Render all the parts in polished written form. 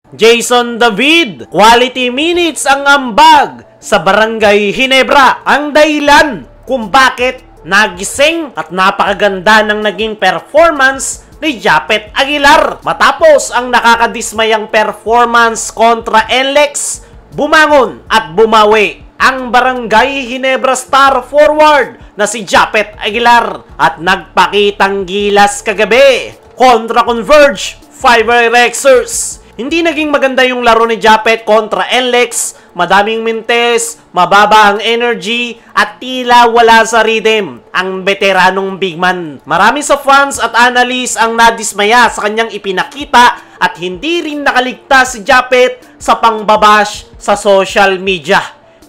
Jason David, quality minutes ang ambag sa Barangay Ginebra. Ang dahilan kung bakit nagising at napakaganda ng naging performance ni Japet Aguilar. Matapos ang nakakadismayang performance kontra NLEX, bumangon at bumawi ang Barangay Ginebra star forward na si Japet Aguilar at nagpakitang gilas kagabi kontra Converge Fiberrexers. Hindi naging maganda yung laro ni Japet kontra NLEX. Madaming mintes, mababa ang energy, at tila wala sa rhythm ang veteranong bigman. Marami sa fans at analysts ang nadismaya sa kanyang ipinakita at hindi rin nakaligtas si Japet sa pangbabash sa social media.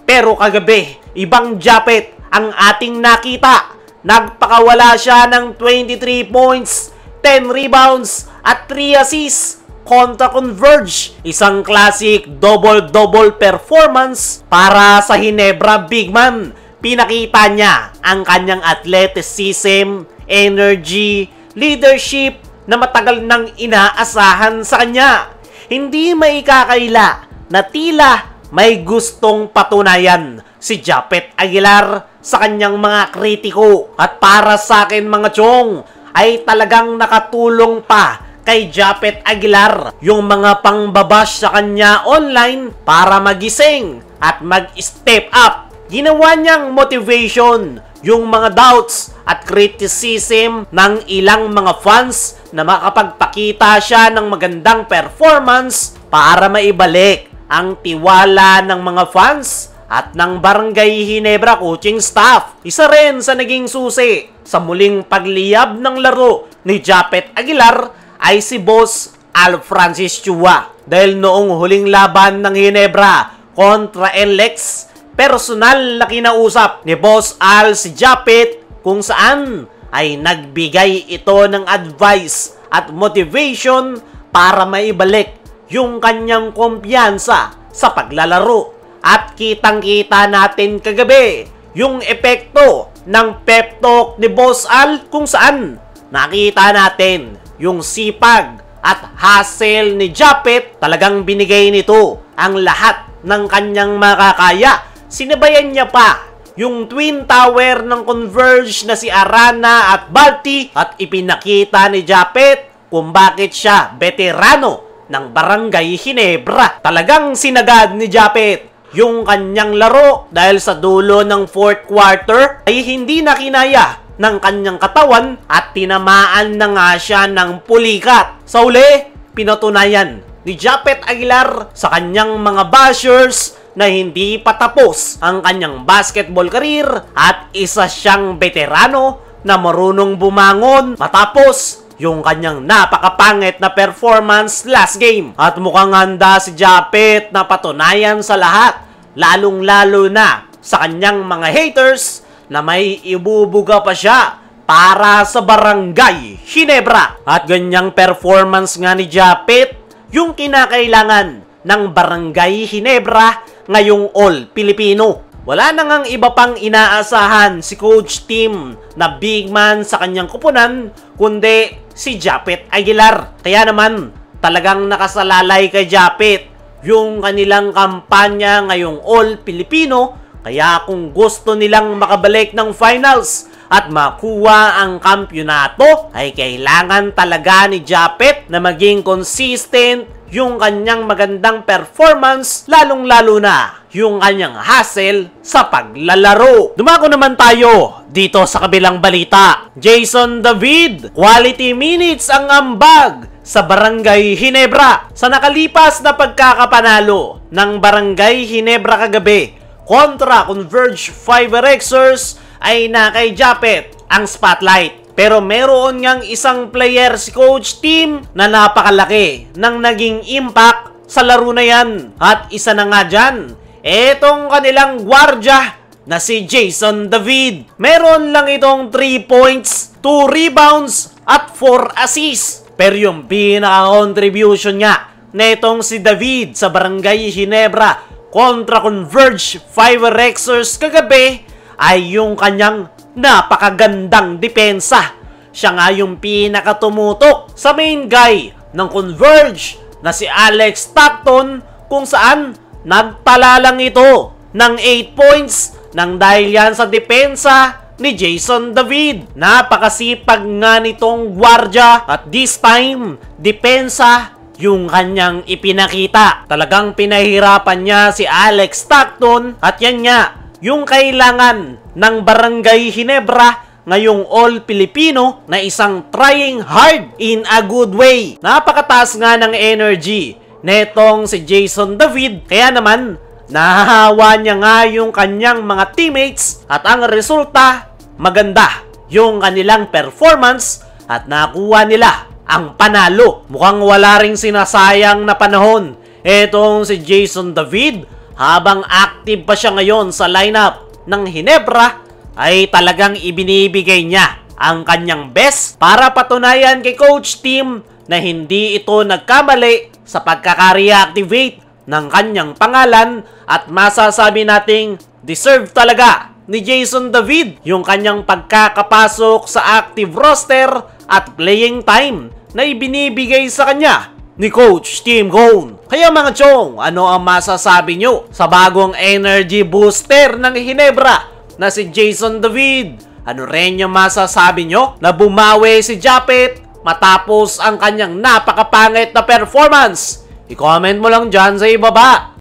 Pero kagabi, ibang Japet ang ating nakita. Nagpakawala siya ng 23 points, 10 rebounds at 3 assists kontra Converge. Isang classic double-double performance para sa Ginebra bigman. Pinakita niya ang kanyang athleticism, energy, leadership na matagal nang inaasahan sa kanya. Hindi maikakaila na tila may gustong patunayan si Japet Aguilar sa kanyang mga kritiko. At para sa akin mga chong, ay talagang nakatulong pa kay Japet Aguilar yung mga pangbabash sa kanya online para magising at mag-step up. Ginawa niyang motivation yung mga doubts at criticism ng ilang mga fans na makapagpakita siya ng magandang performance para maibalik ang tiwala ng mga fans at ng Barangay Ginebra coaching staff. Isa rin sa naging susi sa muling pagliyab ng laro ni Japet Aguilar ay si Boss Al Francis Chua. Dahil noong huling laban ng Ginebra kontra NLEX, personal na kinausap ni Boss Al si Japet kung saan ay nagbigay ito ng advice at motivation para maibalik yung kanyang kumpiyansa sa paglalaro. At kitang-kita natin kagabi yung epekto ng pep talk ni Boss Al kung saan nakita natin yung sipag at hustle ni Japet. Talagang binigay nito ang lahat ng kanyang makakaya. Sinabayan niya pa yung Twin Tower ng Converge na si Arana at Balti at ipinakita ni Japet kung bakit siya veterano ng Barangay Ginebra. Talagang sinagad ni Japet yung kanyang laro dahil sa dulo ng 4th quarter ay hindi na kinaya ng kanyang katawan at tinamaan na nga siya ng pulikat. Sa uli, pinatunayan ni Japet Aguilar sa kanyang mga bashers na hindi pa tapos ang kanyang basketball career at isa siyang veterano na marunong bumangon matapos yung kanyang napakapangit na performance last game. At mukhang handa si Japet na patunayan sa lahat, lalong-lalo na sa kanyang mga haters, na may ibubuga pa siya para sa Barangay Ginebra. At ganyang performance nga ni Japet yung kinakailangan ng Barangay Ginebra ngayong All Filipino. Wala na ngang iba pang inaasahan si Coach Tim na big man sa kanyang kupunan kundi si Japet Aguilar. Kaya naman talagang nakasalalay kay Japet yung kanilang kampanya ngayong All Filipino. Kaya kung gusto nilang makabalik ng finals at makuha ang kampyonato, ay kailangan talaga ni Japet na maging consistent yung kanyang magandang performance, lalong-lalo na yung kanyang hustle sa paglalaro. Dumako naman tayo dito sa kabilang balita. Jason David, quality minutes ang ambag sa Barangay Ginebra. Sa nakalipas na pagkakapanalo ng Barangay Ginebra kagabi kontra Converge Fiberrexers ay na kay Japet ang spotlight. Pero meron ngang isang player si Coach Tim na napakalaki ng naging impact sa laro na yan. At isa na nga dyan, etong kanilang gwardya na si Jason David. Meron lang itong 3 points, 2 rebounds at 4 assists. Pero yung pinaka-contribution niya netong si David sa Barangay Ginebra kontra Converge Fiberrexers kagabi ay yung kanyang napakagandang depensa. Siya nga yung pinakatumutok sa main guy ng Converge na si Alex Stockton kung saan nagtala lang ito ng 8 points nang dahil yan sa depensa ni Jason David. Napakasipag nga nitong gwardya at this time, depensa yung kanyang ipinakita. Talagang pinahirapan niya si Alex Stockton at yan nga yung kailangan ng Barangay Ginebra ngayong all-Filipino na isang trying hard in a good way. Napakataas nga ng energy netong si Jason David, kaya naman nahahawa niya nga yung kanyang mga teammates at ang resulta, maganda yung kanilang performance at nakuha nila ang panalo. Mukhang wala ring sinasayang na panahon etong si Jason David habang active pa siya ngayon sa lineup ng Ginebra ay talagang ibinibigay niya ang kanyang best para patunayan kay Coach Tim na hindi ito nagkamali sa pagkaka-reactivate ng kanyang pangalan at masasabi nating deserve talaga ni Jason David yung kanyang pagkakapasok sa active roster at playing time na ibinibigay sa kanya ni Coach Tim Cone. Kaya mga chong, ano ang masasabi nyo sa bagong energy booster ng Ginebra na si Jason David? Ano rin yung masasabi nyo na bumawi si Japet matapos ang kanyang napakapangit na performance? I-comment mo lang dyan sa ibaba.